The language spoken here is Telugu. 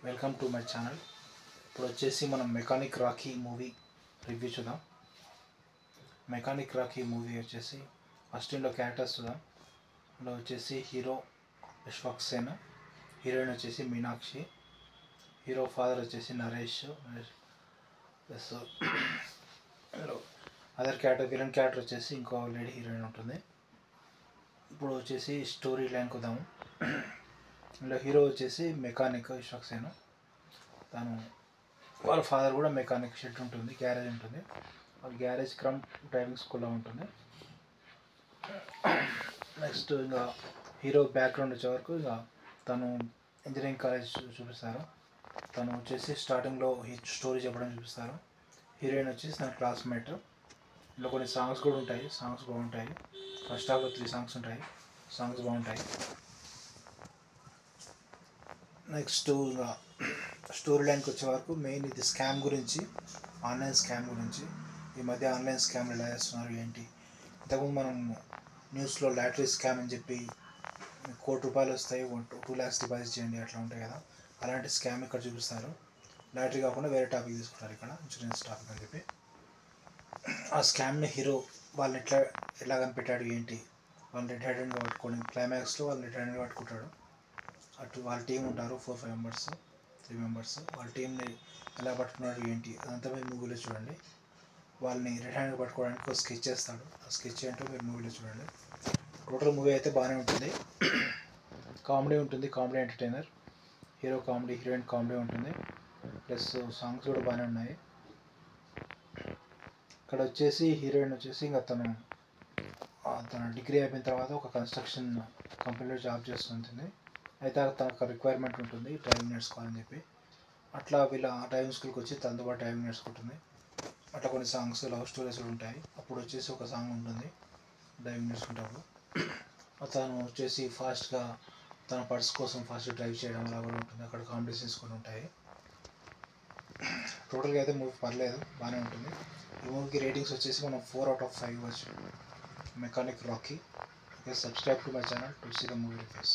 Welcome to my channel. ఇప్పుడు వచ్చేసి మనం మెకానిక్ రాకీ మూవీ రివ్యూ చూద్దాం. మెకానిక్ రాకీ మూవీ వచ్చేసి ఫస్ట్ ఇందులో క్యారెక్టర్స్ చూద్దాం. ఇందులో వచ్చేసి హీరో విశ్వక్సేన్, హీరోయిన్ వచ్చేసి మీనాక్షి, హీరో ఫాదర్ వచ్చేసి Naresh plus other character villain character వచ్చేసి ఇంకో లేడీ హీరోయిన్ ఉంటుంది. ఇప్పుడు వచ్చేసి స్టోరీ లైన్కి వద్దాము. ఇందులో హీరో వచ్చేసి మెకానిక్ విశ్వక్సేన్, తను వాళ్ళ ఫాదర్ కూడా మెకానిక్, షెడ్ ఉంటుంది, గ్యారేజ్ ఉంటుంది. వాళ్ళ గ్యారేజ్ క్రమ్ డ్రైవింగ్ స్కూల్లో ఉంటుంది. నెక్స్ట్ ఇంకా హీరో బ్యాక్గ్రౌండ్ వచ్చే వరకు ఇక తను ఇంజనీరింగ్ కాలేజ్ చూపిస్తారు. తను వచ్చేసి స్టార్టింగ్లో స్టోరీ చెప్పడం చూపిస్తారు. హీరోయిన్ వచ్చేసి తన క్లాస్మేట్. ఇందులో కొన్ని సాంగ్స్ కూడా ఉంటాయి, సాంగ్స్ బాగుంటాయి. ఫస్ట్ హాఫ్లో 3 సాంగ్స్ ఉంటాయి, సాంగ్స్ బాగుంటాయి. నెక్స్ట్ ఇంకా స్టోరీ లైన్కి వచ్చే వరకు మెయిన్ ఇది స్కామ్ గురించి, ఆన్లైన్ స్కామ్ గురించి. ఈ మధ్య ఆన్లైన్ స్కామ్లు ఎలా చేస్తున్నారు ఏంటి. ఇంతకుముందు మనం న్యూస్లో లాటరీ స్కామ్ అని చెప్పి ₹1,00,00,000 వస్తాయి, 2 lakhs డిపాజిట్ చేయండి అట్లా ఉంటాయి కదా, అలాంటి స్కామ్ ఇక్కడ చూపిస్తారు. లాటరీ కాకుండా వేరే టాపిక్ తీసుకుంటారు ఇక్కడ, ఇన్సూరెన్స్ టాపిక్ అని చెప్పి. ఆ స్కామ్ని హీరో వాళ్ళని ఎట్లా కనిపెట్టాడు ఏంటి, వాళ్ళు రెడ్ హ్యాండెడ్గా పట్టుకొని క్లైమాక్స్లో వాళ్ళు రెడ్ హ్యాండెడ్గా పట్టుకుంటాడు. అటు వాళ్ళ టీం ఉంటారు 3 మెంబర్స్. వాళ్ళ టీంని ఎలా పట్టుకున్నాడు ఏంటి అదంతా మీరు మూవీలో చూడండి. వాళ్ళని రెడ్ హ్యాండ్ పట్టుకోవడానికి ఒక స్కెచ్ చేస్తాడు, ఆ స్కెచ్ ఏంటో మీరు మూవీలో చూడండి. టోటల్ మూవీ అయితే బాగానే ఉంటుంది. కామెడీ ఉంటుంది, comedy entertainer. Hero comedy, heroine comedy ఉంటుంది. ప్లస్ సాంగ్స్ కూడా బాగానే ఉన్నాయి. ఇక్కడ వచ్చేసి హీరోయిన్ వచ్చేసి ఇంకా తన డిగ్రీ అయిపోయిన తర్వాత ఒక కన్స్ట్రక్షన్ కంపెనీలో జాబ్ చేస్తుంటుంది. అయితే తనకు రిక్వైర్మెంట్ ఉంటుంది డ్రైవింగ్ నేర్చుకోవాలని చెప్పి. అట్లా వీళ్ళ డ్రైవింగ్ స్కూల్కి వచ్చి తనతో పాటు డ్రైవింగ్ నేర్చుకుంటుంది. అట్లా కొన్ని సాంగ్స్, లవ్ స్టోరీస్ కూడా ఉంటాయి. అప్పుడు వచ్చేసి ఒక సాంగ్ ఉంటుంది డ్రైవింగ్ నేర్చుకుంటప్పుడు. తను వచ్చేసి ఫాస్ట్గా తన పర్స్ కోసం ఫాస్ట్ డ్రైవ్ చేయడం అలా కూడా ఉంటుంది. అక్కడ కాంపిటీషన్స్ కూడా ఉంటాయి. టోటల్గా అయితే మూవీ పర్లేదు, బాగానే ఉంటుంది. ఈ మూవీకి రేటింగ్స్ వచ్చేసి మనం 4 out of 5 ఇవ్వచ్చు. Mechanic Rocky. Okay, subscribe to my channel to see the movie reviews.